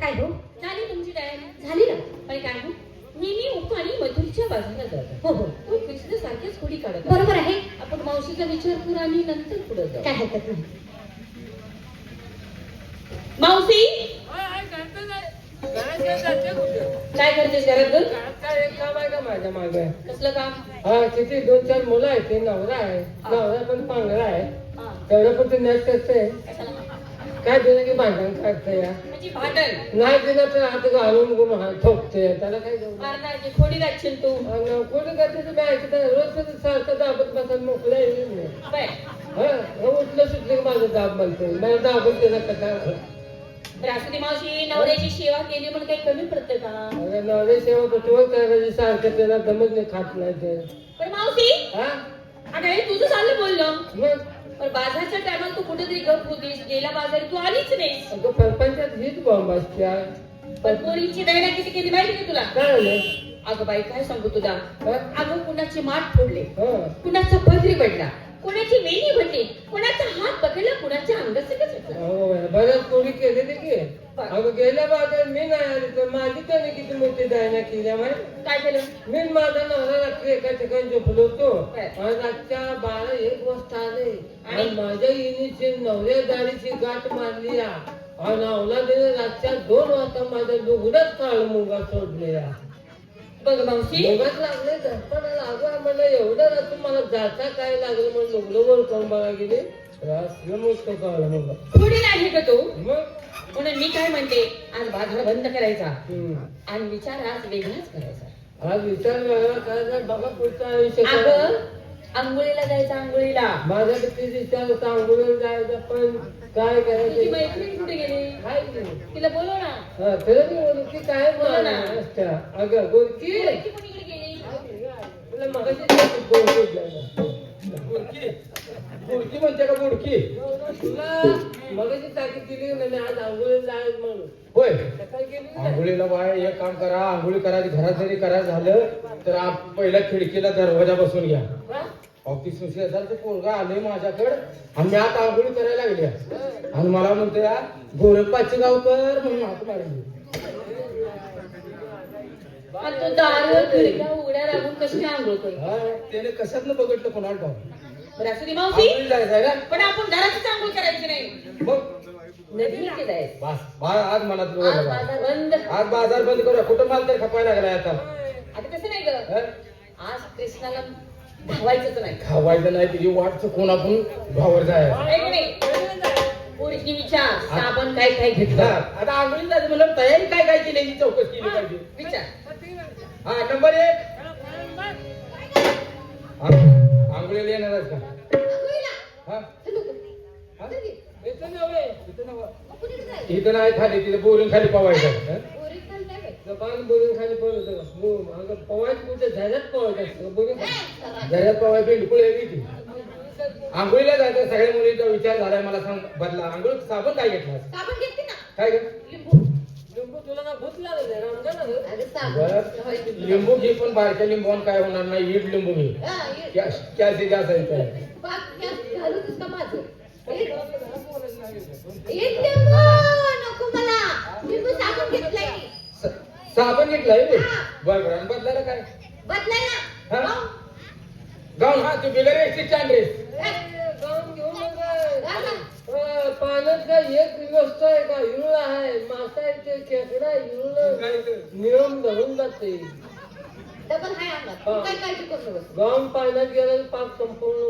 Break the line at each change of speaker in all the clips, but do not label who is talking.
काय हो?
झाली तुमची तयारी?
झाली ना?
पण काय हो, नेहमी उखाणी मधुरच्या बाजूला जातात.
हो हो,
तो कृष्ण सारख्याच खोडी काढत
बरोबर आहे.
आपण मावशीचा विचार करू आणि नंतर पुढे जाऊ.
काय हरकत नाही.
मावशी काय करतेस घरात ग?
काय काम आहे का माझ्या मागे?
कसलं काम?
हा किती 2-4 मुलं आहेत, ते नवरा आहे, नवरा पण पांगरा आहे, तेवढं पण ते नॅट करते. काय दिलं की भांडण काढते या
म्हणजे भांडण
नाही दिलं तर हात घालून ठोकते, त्याला काय जाऊ
मारणार की खोडी लागशील तू.
कोणी करते तुम्ही ऐकत रोज सारखं दाबत बसा मोकळा येईल.
बाय
हा उठलं सुटलं की माझं दाब म्हणते, मला दाबून त्याचा कथा.
रासुदी मावशी नवऱ्याची सेवा केली म्हणून काही कमी पडतं का?
अरे नवरे सेवा कुठवर करायची सारखं, त्याला दमच नाही, खात नाही ते.
पण मावशी
हा
अगं हे तुझं चाललं बोललं,
मग
पण बाजारच्या टायमाला तू कुठेतरी गप होतीस, गेला बाजारी तू आलीच नाही.
अगं परपंचात हीच बॉम्ब असते.
पण पोरीची दयना किती केली माहिती का तुला?
काय झालं?
अगं बाई काय सांगू तुला,
हा?
अगं कुणाची माठ फोडले,
हा.
कुणाचा पदरी पडला, कुणाची वेणी भरली, कुणाचा हात पकडला, कुणाच्या अंगासकच सुटला.
हो बऱ्याच पोरी केलेली की. अगं गेल्या बाजार मी नाही आली तर माझी त्याने किती मोठी दायना केल्या माहिती.
काय केलं?
मी आणि माझा नवरा रात्री एका ठिकाणी झोपलो होतो
काय?
आणि रातच्या 12-1 वाजता आले आणि माझ्या इनीची नवऱ्या दाढीची गाठ मारली या. आणि अवलादीने रातच्या 2 वाजता माझ्या लुगडात काळ मुंगा सोडले या.
बघ मावशी
मुगात लागले धडपणा लागला म्हणलं एवढं रात्र मला जाता काय लागलं म्हणून लुगडं वर करून बघा गेले रात्र मस्त काळ मुंगा.
थोडी नाही का तू,
मग
म्हणून मी काय म्हणते, आज बाजार बंद करायचा
हम्म.
आणि विचार आज वेगळाच करायचा.
आज विचार वेगळा करायचा, बघा पुढचं आयुष्य काय.
अगं आंघोळीला जायचं, आंघोळीला.
माझा किती विचार होता आंघोळीला जायचं, पण काय
तुझी
करायचं
मैत्रीण कुठे गेली?
काय केलं?
तिला बोलव ना.
हा खरं मी बोलू की काय
बोला ना.
असत्या अगं गोरकी
ती कोणीकडे गेली?
तुला मगाशी गोरकी
बुडकी म्हणते का बुडकी?
तुला मगाशी ताकीद दिली नाही आज आंघोळीला जायचं म्हणून.
होय,
काय केली नाही?
आंघोळीला बाय एक काम करा, आंघोळी करायची घरात जरी करायचं झालं तर पहिल्या खिडकीला दरवाजा बसून घ्या.
हा?
ऑफिस हजारचं पोरगा आले माझ्याकडे आणि मी आता आंघोळी करायला लागल्या आणि मला म्हणतो या गोरखपाची गावकर म्हणून हात मारली.
आणि तो दार खिडक्या उघड्या लागून कशी काय आंघोळ करू?
हा, त्याने कशात बघितलं कोणाला ठाऊक.
बरं असू दे मावशी,
आंघोळी जायचंय का?
पण आपण घरातच आंघोळ करायची नाही.
मग
नदीला जायचं.
बस आज मनात
आज
बघा.
बाजार बंद.
आज बाजार बंद करूया. कुठं माल तर खपायला लागलाय आता.
आता तसं नाही ग,
हा?
आज कृष्णाला धावायचंच नाही.
खावायचं नाही, तिची वाट चुकून आपण भावर जायचं.
आहे की नाही? पोरीची विचार, साबण काय काय
हा,
घेतलं
आता आंघोळी जायचं म्हणलं तयारी काय काय केली याची चौकशी केली पाहिजे.
विचार.
हा नंबर 1 आंघोळीला येणारच का? हा? हा?
इथं नव्हे.
इथं नाही खाली, तिथे बोलून खाली पवायचं. हा?
जबान बोलून खाली पडत पवायच कुठे झाल्यात पवायचं असतं बोलून
घरात पवाय बिलकुल यावी ती. आंघोळीला जायचं सगळ्या मुलींचा विचार झालाय, मला सांग बदला. आंघोळ साबण काय घेतला?
साबण घेतली ना,
काय घे?
लिंबू.
लिंबू तुला ना भूत लागलं नाही रमजान आलं?
अगं
बरं.
साबण.
लिंबू घे, पण बारक्या लिंबून काय होणार नाही. ईट लिंबू घे. कॅल्सी जास्त आहे त्याला.
घालूनच का माझं? एक
एक
लिंबू नको मला, लिंबू साबण घेतलाय मी.
साबण घेतलाय रे.
हा.
बरं आणि बदलायला काय?
बदलायला
हा? गाऊन. हा तू बिगर एसटीचा ड्रेस.
गाऊन घेऊन पाण्यात काय एक व्यवस्था आहे का? हिरुळ आहे, मासा येते, खेकडा हिरुळ नियम धरून जाते.
डबल हाय अंगात, तू काय काळजी करू नकोस.
गाऊन पाण्यात गेलं पाक संपूर्ण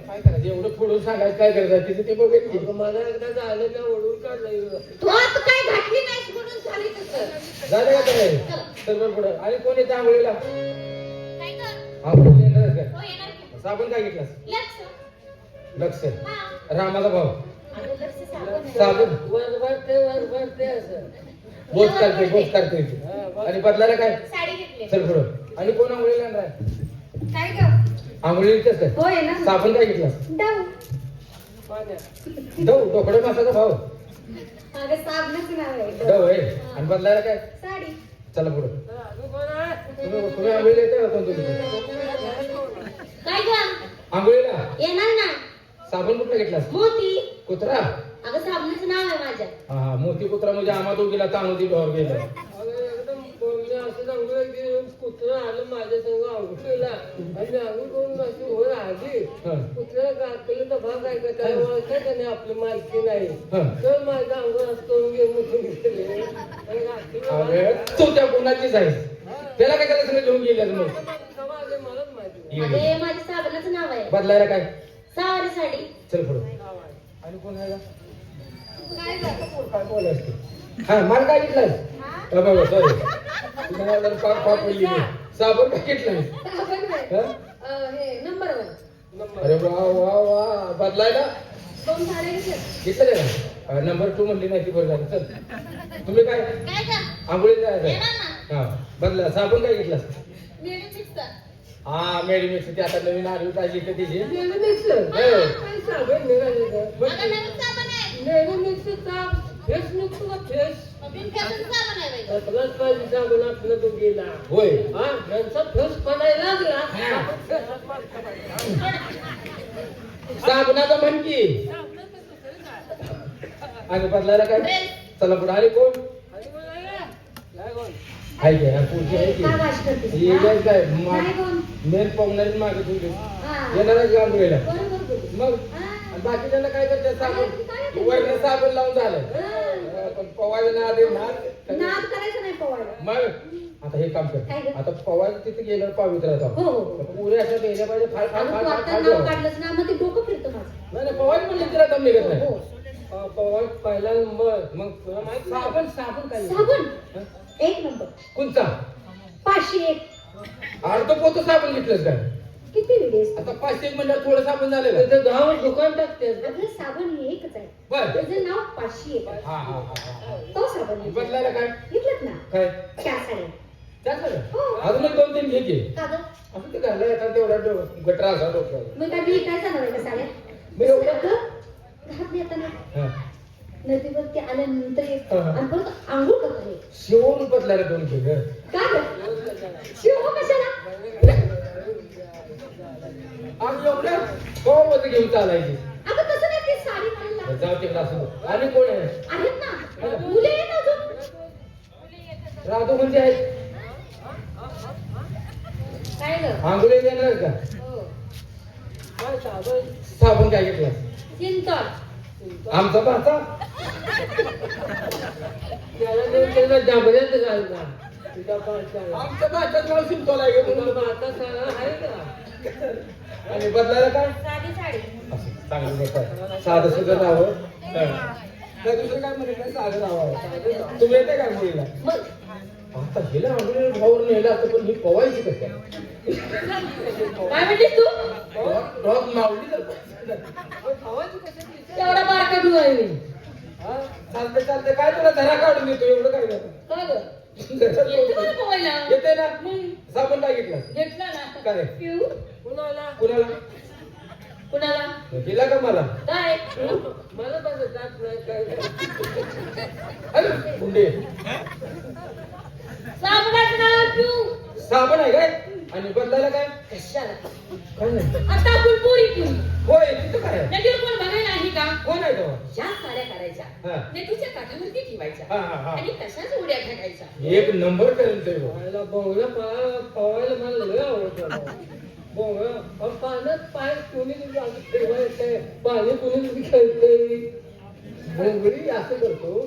काय करायचं एवढं फोडून सांगायचं काय करायचं तिथे ते बघितली.
अगं मला एकदा झालं त्या ओढून काढलं.
तू आता काय घातली नाहीस म्हणून झाली तसं.
झालं का करायचं सर्व पुढं. आणि कोण येतं आंघोळीला?
काय कर?
आंघोळीला येणारच काय?
हो येणार की.
साबण काय घेतलास?
लक्ष.
लक्ष.
हा.
रामाचा भाऊ
अगं लक्ष साबण.
साबण
वरभरते असं
बोच करते आणि बदलायला काय?
साडी घेतली.
चल पुढं. आणि कोण आंघोळीला येणार आहे?
काय ग?
आंघोळीला येतेच काय?
हो येणार.
साबण काय घेतलास?
डाव.
पाण्यात
डव डोकडे मासाचा भाऊ
अगं साबणच नाव आहे.
डव आहे. आणि बदलायला काय?
साडी.
चला पुढं.
अजून कोण आहे?
तुम्ही आंघोळीला येते का कोण तुम्ही?
काय ग?
आंघोळीला
येणार ना.
साबण कुठला घेतलास?
मोती.
कुत्रा
अगं साबणाचं कुत्राचं नाव आहे माझ्या.
हा मोती कुत्रा म्हणजे आम्हा दोघीला तांदूळ दिल्यावर गेलं.
अगं एकदम मी असं सांगू की कुत्रं आलं माझ्या संग अंघोळीला आणि अंघोळ करून अशी वर आली. कुत्र्याला गाठलेलं तर भाग आहे का त्याला ओळखायचं नाही आपली मालकी नाही. तर माझा अंघोळ असं करून गेले आणि
अरे तू त्या कोणाचीच आहेस त्याला काय त्याला सगळं घेऊन गेलं मग
मलाच माहिती.
अरे माझ्या साबणाचं नाव आहे
बदलायला काय
सावरी साडी.
चल पुढे आणि कोण आहे काय बोलायचं हा मला काय घेतलंय बाबा सॉरी पाप पडली साबण काय घेतलंय
हे नंबर 1.
अरे वा वा वा बदलायला
2 साड्या
घेतलं का नंबर 2 म्हणली नाही ती बरं झालं चल तुम्ही काय आंघोळीला जायचं हा बदला साबण काय घेतला हा मेडिमिक्स ते आता नवीन आली पाहिजे का तिची होय साबणाचा म्हण की आणि बदलायला काय चला पुढे आले कोण आहे काय पुढची आहे की येणार काय मेन पाहुणारी मागे तुझे येणारच गाव गेला मग बाकीच्यांना काय करतात साबण वरनं साबण लावून झालं पण पवायला ना दे
नाद करायचं नाही पवायला.
मग आता हे काम कर आता पवायला तिथे गेल्यावर पवित्र राहतो पुरे अशा गेल्या पाहिजे फार फार फार फार फार
नाव काढलंच ना मग ते डोकं फिरतं माझं.
नाही पवायला म्हणलं तिला दम निघत नाही
पवाय पहिला नंबर
मग तुला माहिती साबण साबण काय
साबण 1 नंबर
कोणता
501.
अर्ध पोतं साबण घेतलंस काय
किती विडेस
आता 501 म्हणलं थोडं साबण झालं
त्याचं गावात दुकान टाकते.
आपलं साबण हे एकच आहे
बर
त्याचं नाव 501 आहे.
हा हा हा
तो साबण आहे.
बदलायला काय
घेतलंत ना
काय
4 साड्या.
त्याच
हो.
अजून एक 2-3 घे की
का गं?
असं ते घालला येतात तेवढा गटरा असा डोक्यावर
मग काय मी काय जाणार आहे का साड्या
मी एवढं
घरात येताना
हा.
नदीवरती आल्यानंतर एक
हा.
आणि परत आंघोळ करतो एक.
शिवून बदलायला 2 घे ग
का गं? शिव कशाला?
आणि एवढं कोण घेऊन चालायची
अगं तसं नाही ती साडी मला लागते.
जाऊ तिकडे असं आणि कोण आहे
आहेत ना मुले आहेत अजून.
राधू म्हणजे आहे
काय गं?
आंघोळी देणार का
हो.
काय साबण
साबण काय घेतला
चिंतन.
आमचा भाचा
त्याला डाबऱ्यात घालला तुझा पाच
आमच्या भाच्यात नाव शिंतोला आहे
तुला
म्हणून
आता सारा आहे का
आणि बदलायला काय
साधी साडी.
असं चांगलं नको साधं सुद्धा राहावं काय दुसरं काय म्हणे काय साधं राहावं तुम्ही येते का आंघोळीला
मग
आता गेला आंघोळीला भावर नेला असतं पण ही पवायची कसं
काय म्हणलीस तू?
रॉक मावली तर
एवढा बारका डू आहे मी.
चालते चालते काय तुला धरा काढून देतो एवढं काय करतो
का गं? येते मला पोहायला.
येते ना
मग
साबण काय घेतला
घेतला ना.
काय
पिऊ.
कुणाला
कुणाला
कुणाला?
दिला का मला
काय?
मला पण जात नाही काय
अरे गुंडे
साबणाचं नाव पिऊ.
साबण आहे काय आणि बदलायला काय
कशाला?
काय नाही
आता आपण पोरी पिऊ.
होय तिथं काय आहे?
नदीवर कोण बघायला आहे का?
कोण आहे तेव्हा
ज्या साड्या करायच्या
हा.
नदीच्या काठावरती ठेवायच्या
हा, हा, हा.
आणि तशाच उड्या टाकायच्या.
एक नंबर करेल ते हो.
पाहायला बोंगळा पवायला मला लय आवडतं बोंगळा पाण्यात पाय कोणी ठेवायचंय पाणी कोणी खेळतंय
भोंगडी असं करतो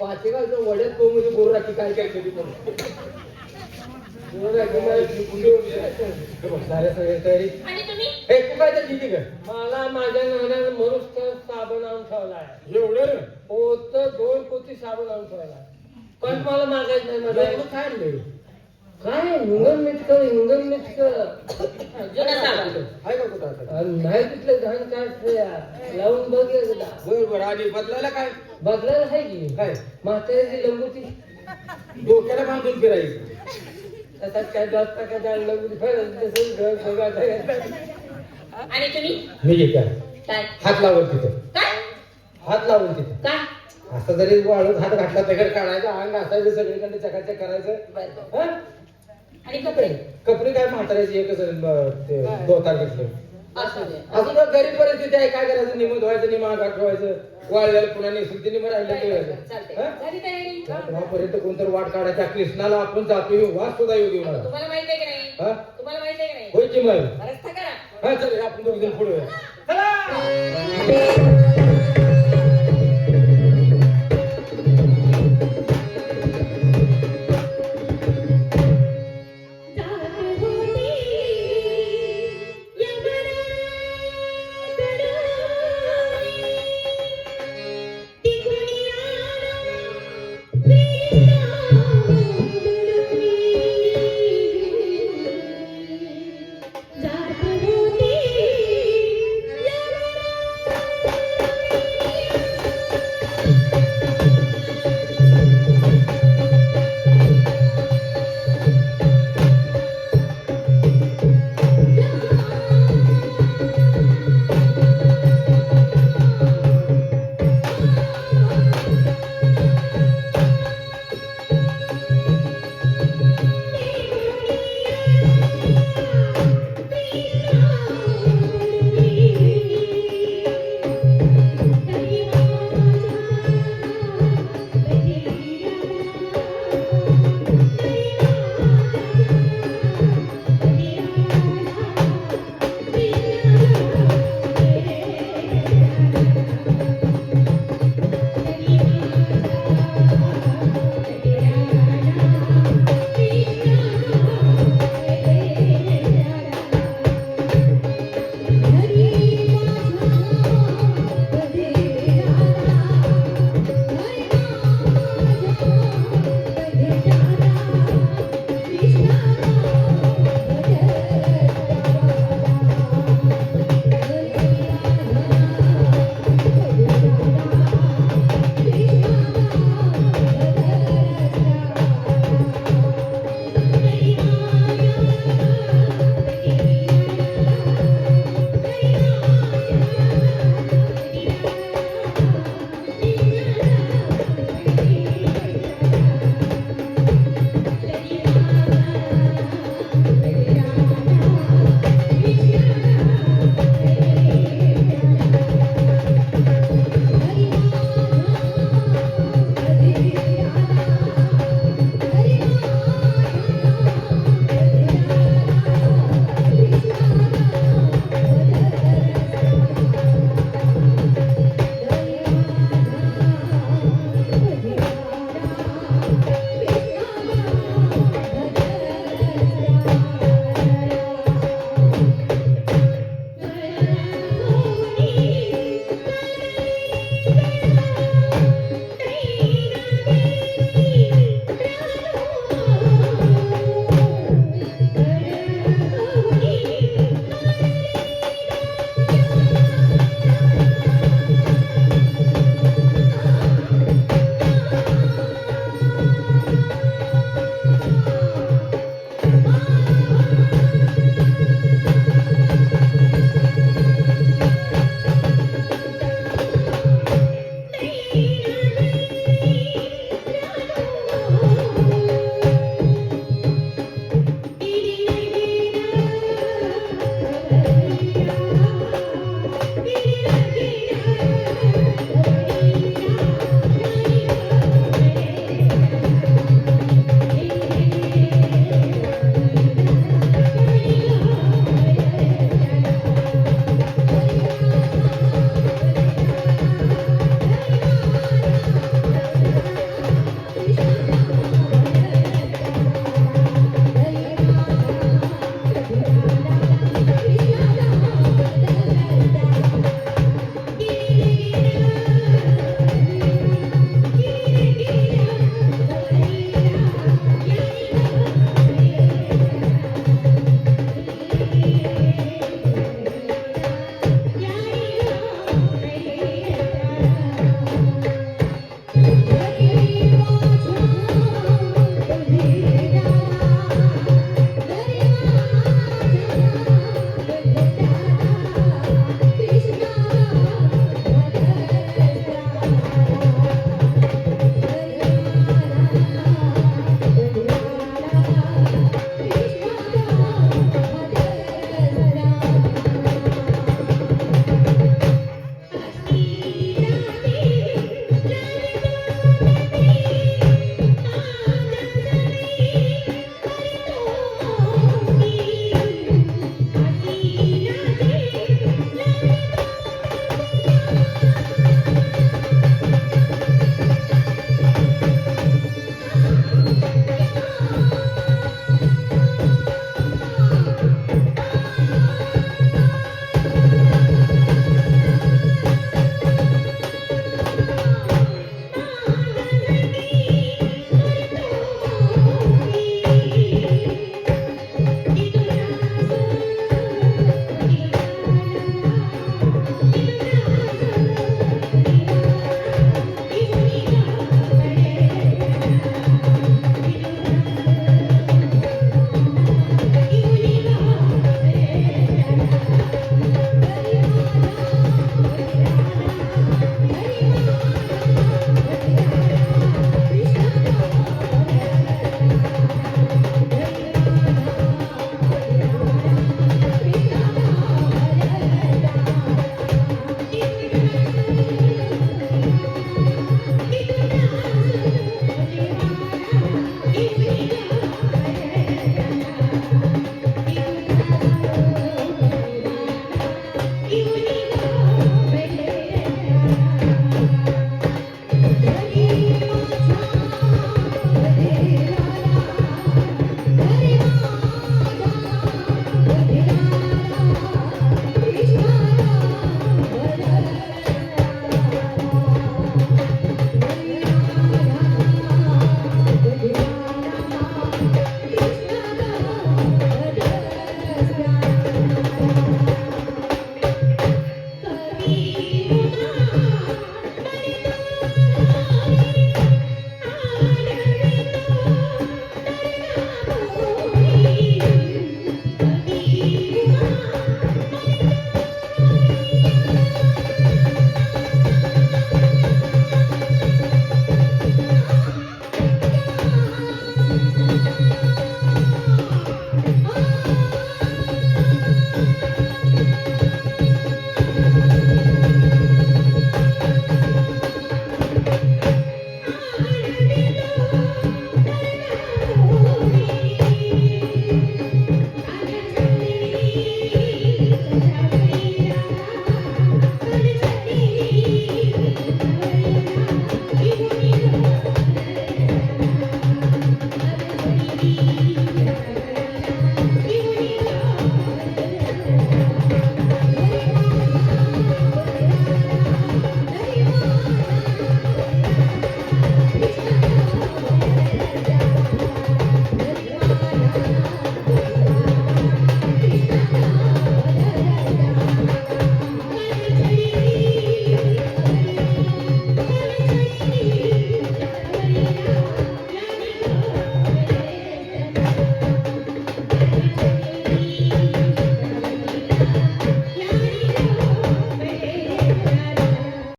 पाचेगावच्या वड्यात तो म्हणजे गोराची काय काय कधी पण साऱ्या सगळ्या तयारी
आणि तुम्ही
हे तू काय तर किती कर
मला माझ्या नाण्यानं मनुष्य साबण आणून ठेवलाय
एवढं
पोत 2 पोती साबण आणून ठेवलाय पण मला मागायचं नाही मला
काय आणलंय?
काय इंगन मिटकर
जुना साबण.
आहे का कुठं आता?
नाही तिथलं घाण काय लावून बघ एकदा
बरोबर आणि बदलायला काय
बदलायला आहे की
काय
म्हाताऱ्याची लंबूची
डोक्याला बांधून फिरायचं
त्याच्यात काय जास्त काय जायला लंबूची फळ बघा
आणि तुम्ही
मी घेत्या
काय
हात लावून तिथं
काय
हात लावून तिथं
काय
असं जरी वाळून हात घातला दगड काढायचा अंग असायचं सगळीकडे चकाचक करायचं
बरं.
हं?
आणि कपडे
कपडे काय म्हाताऱ्याची एकच ते धोतार घेतलं
असू दे.
असं तर गरीब परिस्थिती आहे, काय करायचं, निम धुवायचं, निम आघात ठेवायचं, वाळल्याला पुन्हा नेसून ते निम राहिलं
चालतंय.
ते
झाली तयारी?
पर्यंत कोणतरी वाट काढायच्या कृष्णाला आपण जातो, वास सुद्धा येऊ देऊ नका.
तुम्हाला माहिती आहे की नाही?
हा?
तुम्हाला माहिती आहे की नाही?
होय की मग
रस्ता करा.
हा चल आपण दोघी जण पुढे चला